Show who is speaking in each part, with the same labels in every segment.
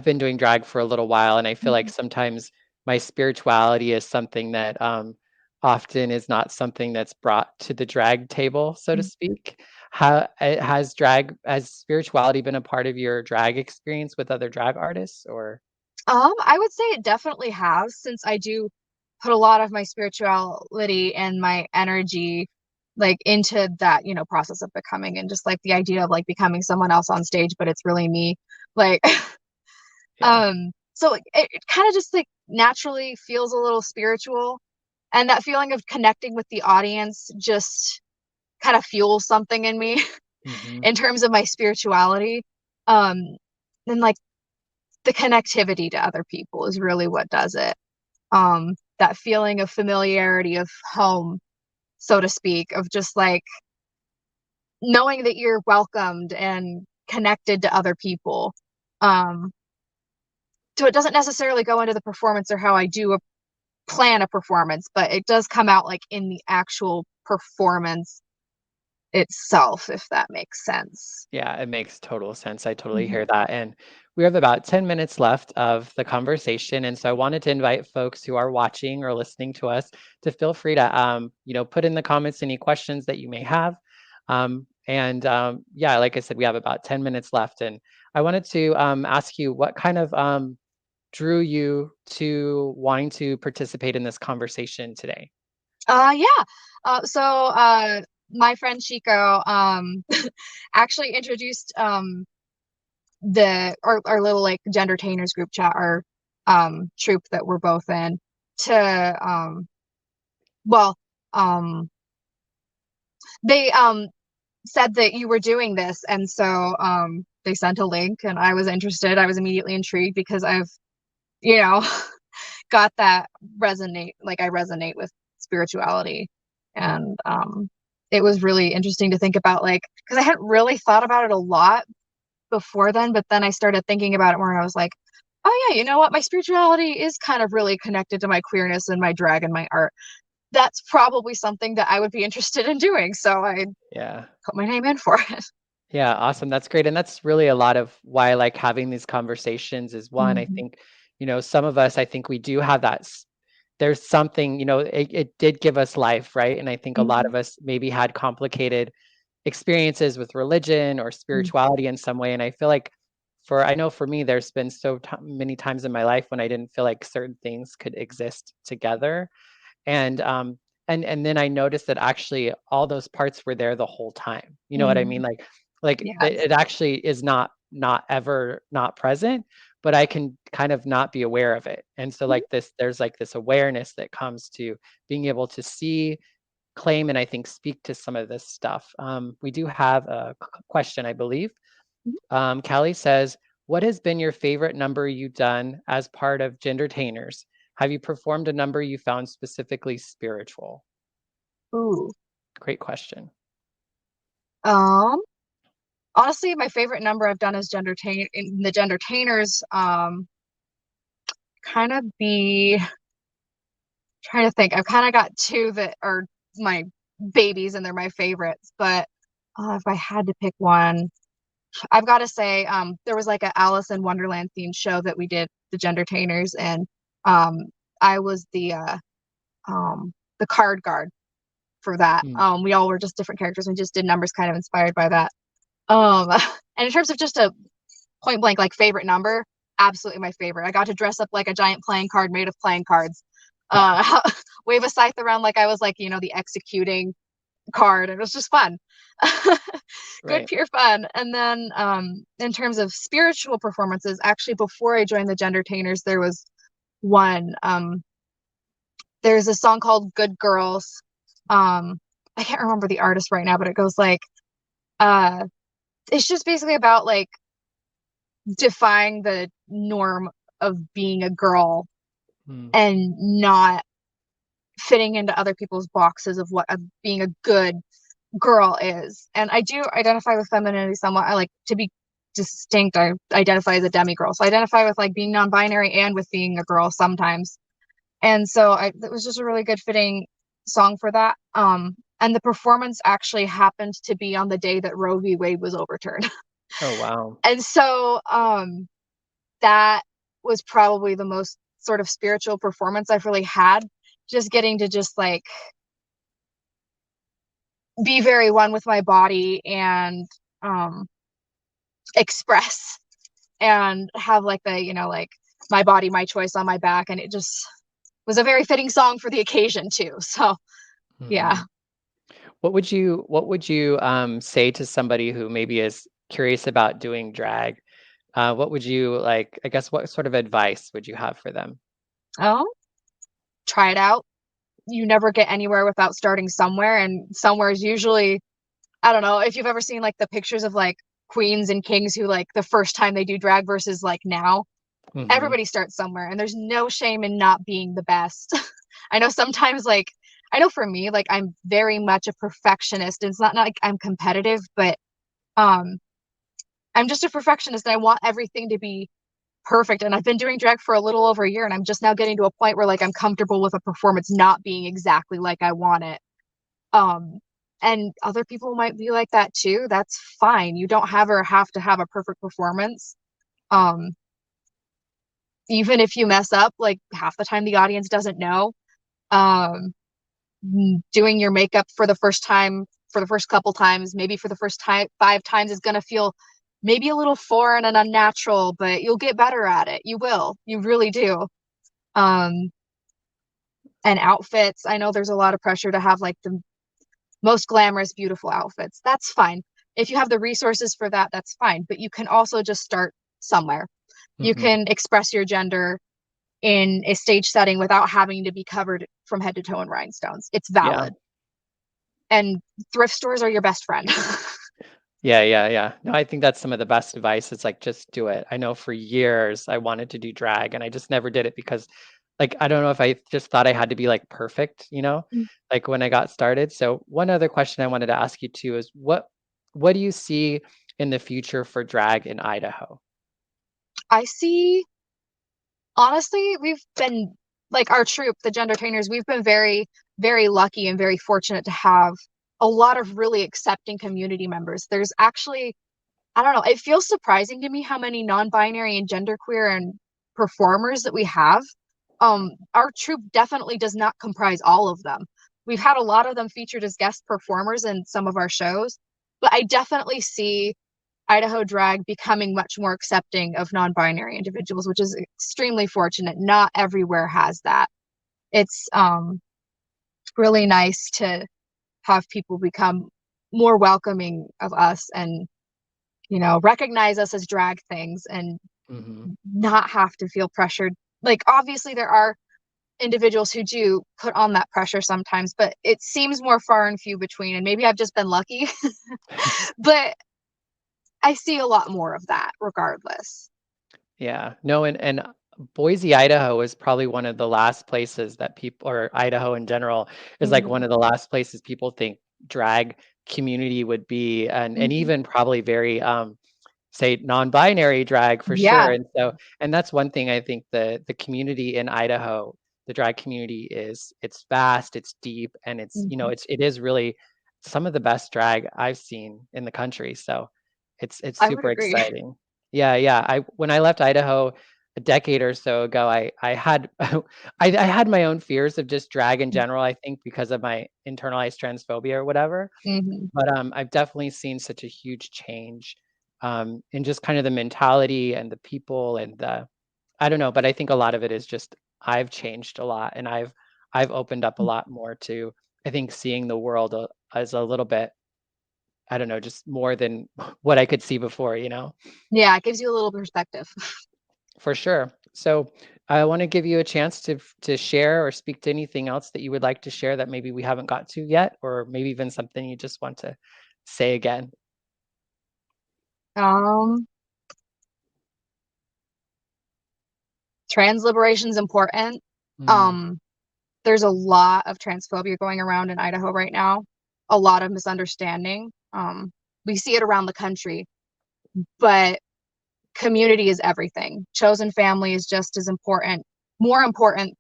Speaker 1: been doing drag for a little while, and I feel like
Speaker 2: Mhm.
Speaker 1: sometimes my spirituality is something that often is not something that's brought to the drag table, so to speak. Has spirituality been a part of your drag experience with other drag artists, or?
Speaker 2: I would say it definitely has, since I do put a lot of my spirituality and my energy like into that, process of becoming, and just like the idea of like becoming someone else on stage, but it's really me. Like
Speaker 1: Yeah.
Speaker 2: so it kind of just like naturally feels a little spiritual. And that feeling of connecting with the audience just kind of fuels something in me
Speaker 1: Hmm.
Speaker 2: in terms of my spirituality. Um, and like the connectivity to other people is really what does it. That feeling of familiarity, of home, so to speak, of just like knowing that you're welcomed and connected to other people. Um, so it doesn't necessarily go into the performance or how I do plan a performance, but it does come out like in the actual performance itself, if that makes sense.
Speaker 1: Yeah, it makes total sense. I totally
Speaker 2: Mhm.
Speaker 1: hear that. And we have about 10 minutes left of the conversation. And so I wanted to invite folks who are watching or listening to us to feel free to, put in the comments any questions that you may have. Yeah, like I said, we have about 10 minutes left. And I wanted to ask you what kind of drew you to wanting to participate in this conversation today?
Speaker 2: Yeah. My friend Chico actually introduced our little like gendertainers group chat, our troop that we're both in, to well um they said that you were doing this, and so they sent a link and I was interested. I was immediately intrigued because I've, you know, got that resonate, like I resonate with spirituality. And it was really interesting to think about, like, because I hadn't really thought about it a lot before then, but then I started thinking about it more and I was like, oh yeah, you know what, my spirituality is kind of really connected to my queerness and my drag and my art. That's probably something that I would be interested in doing, so I
Speaker 1: Yeah.
Speaker 2: put my name in for it.
Speaker 1: Yeah, awesome. That's great. And that's really a lot of why I like having these conversations is one, I
Speaker 2: Mhm.
Speaker 1: think, some of us, I think we do have there's something, it did give us life, right? And I think a lot
Speaker 2: Mhm.
Speaker 1: of us maybe had complicated experiences with religion or
Speaker 2: Mhm.
Speaker 1: spirituality in some way. And I feel like I know for me, there's been many times in my life when I didn't feel like certain things could exist together. And then I noticed that actually all those parts were there the whole time. You know what I mean?
Speaker 2: Mhm.
Speaker 1: Like
Speaker 2: Yes.
Speaker 1: it actually is not ever not present, but I can kind of not be aware of it. And so
Speaker 2: Mhm.
Speaker 1: there's like this awareness that comes to being able to see, claim, and I think speak to some of this stuff. We do have a question, I believe.
Speaker 2: Mhm.
Speaker 1: Callie says, "What has been your favorite number you've done as part of Gendertainers? Have you performed a number you found specifically spiritual?"
Speaker 2: Ooh.
Speaker 1: Great question.
Speaker 2: Um, Honestly, my favorite number I've done is in the Gendertainers. Kind of be trying to think. I've kind of got two that are my babies and they're my favorites, but if I had to pick one, I've got to say, there was like a Alice in Wonderland themed show that we did, the Gendertainers, and um, I was the card guard for that.
Speaker 1: Mm,
Speaker 2: We all were just different characters. We just did numbers kind of inspired by that. Um, and in terms of just a point blank like favorite number, absolutely my favorite. I got to dress up like a giant playing card made of playing cards. Wave a scythe around like I was like, the executing card. It was just fun. Good
Speaker 1: right.
Speaker 2: pure fun. And then in terms of spiritual performances, actually before I joined the Gendertainers, there was one. There's a song called Good Girls. I can't remember the artist right now, but it goes like uh it's just basically about like defying the norm of being a girl
Speaker 1: Mm,
Speaker 2: and not fitting into other people's boxes of what being a good girl is. And I do identify with femininity somewhat. I like to be distinct. I identify as a demi girl. So I identify with like being non binary and with being a girl sometimes. And so it was just a really good fitting song for that. And the performance actually happened to be on the day that Roe v. Wade was overturned.
Speaker 1: oh, wow.
Speaker 2: And so that was probably the most sort of spiritual performance I've really had. Just getting to just like be very one with my body and express and have like the, like my body, my choice on my back. And it just was a very fitting song for the occasion too. So yeah.
Speaker 1: Mhm. What would you say to somebody who maybe is curious about doing drag? What would you like, I guess, what sort of advice would you have for them?
Speaker 2: Oh, try it out. You never get anywhere without starting somewhere, and somewhere is usually, I don't know if you've ever seen like the pictures of like queens and kings who like the first time they do drag versus like now.
Speaker 1: Mhm.
Speaker 2: Everybody starts somewhere, and there's no shame in not being the best. I know sometimes like I know for me, like I'm very much a perfectionist. It's not like I'm competitive, but um I'm just a perfectionist and I want everything to be perfect. And I've been doing drag for a little over a year, and I'm just now getting to a point where like I'm comfortable with a performance not being exactly like I want it. Um, and other people might be like that too. That's fine. You don't have to have a perfect performance. Um, Even if you mess up, like half the time the audience doesn't know. Um, Doing your makeup for the first time, for the first couple times, maybe for the first time 5 times is gonna feel maybe a little foreign and unnatural, but you'll get better at it. You will. You really do. Um, and outfits, I know there's a lot of pressure to have like the most glamorous, beautiful outfits. That's fine. If you have the resources for that, that's fine. But you can also just start somewhere. You
Speaker 1: Mhm.
Speaker 2: can express your gender in a stage setting without having to be covered from head to toe in rhinestones. It's
Speaker 1: Yeah.
Speaker 2: valid. And thrift stores are your best friend.
Speaker 1: Yeah, yeah, yeah. No, I think that's some of the best advice. It's like, just do it. I know for years I wanted to do drag and I just never did it because, like, I don't know if I just thought I had to be like perfect, like when I got started. So one other question I wanted to ask you too is what do you see in the future for drag in Idaho?
Speaker 2: I see, honestly, we've been like our troop, the gender trainers, we've been very, very lucky and very fortunate to have a lot of really accepting community members. There's actually, I don't know, it feels surprising to me how many non-binary and genderqueer and performers that we have. Our troupe definitely does not comprise all of them. We've had a lot of them featured as guest performers in some of our shows, but I definitely see Idaho drag becoming much more accepting of non-binary individuals, which is extremely fortunate. Not everywhere has that. It's really nice to have people become more welcoming of us and recognize us as drag things and
Speaker 1: Hmm.
Speaker 2: not have to feel pressured. Like, obviously, there are individuals who do put on that pressure sometimes, but it seems more far and few between. And maybe I've just been lucky, but I see a lot more of that regardless.
Speaker 1: Yeah. No, and Boise, Idaho is probably one of the last places that people, or Idaho in general, is like one
Speaker 2: Hmm.
Speaker 1: of the last places people think drag community would be, and
Speaker 2: Hmm.
Speaker 1: even probably very say non-binary drag for sure.
Speaker 2: Yeah.
Speaker 1: And that's one thing I think the community in Idaho, the drag community it's vast, it's deep, and
Speaker 2: Hmm.
Speaker 1: it is really some of the best drag I've seen in the country. So it's
Speaker 2: I would
Speaker 1: super
Speaker 2: agree.
Speaker 1: exciting. Yeah, yeah. When I left Idaho a decade or so ago, I had I had my own fears of just drag in general, I think because of my internalized transphobia or whatever.
Speaker 2: Hmm.
Speaker 1: But I've definitely seen such a huge change in just kind of the mentality and the people and the I don't know, but I think a lot of it is just I've changed a lot and I've opened up a lot more to I think seeing the world as a little bit I don't know, just more than what I could see before.
Speaker 2: Yeah, it gives you a little perspective.
Speaker 1: For sure. So I want to give you a chance to share or speak to anything else that you would like to share that maybe we haven't got to yet, or maybe even something you just want to say again.
Speaker 2: Um, Trans liberation is important.
Speaker 1: Mm,
Speaker 2: Um, there's a lot of transphobia going around in Idaho right now, a lot of misunderstanding. We see it around the country, but community is everything. Chosen family is just as important, more important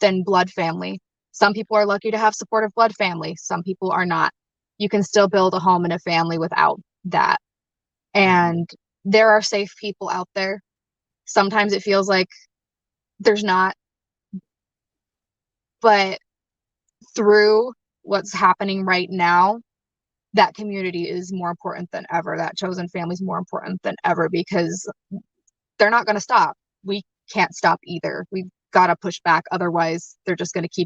Speaker 2: than blood family. Some people are lucky to have supportive blood family, some people are not. You can still build a home and a family without that.
Speaker 1: mhm,
Speaker 2: And there are safe people out there. Sometimes it feels like there's not, but through what's happening right now, that community is more important than ever. That chosen family is more important than ever, because they're not going to stop. We can't stop either. We've got to push back. Otherwise, they're just going to keep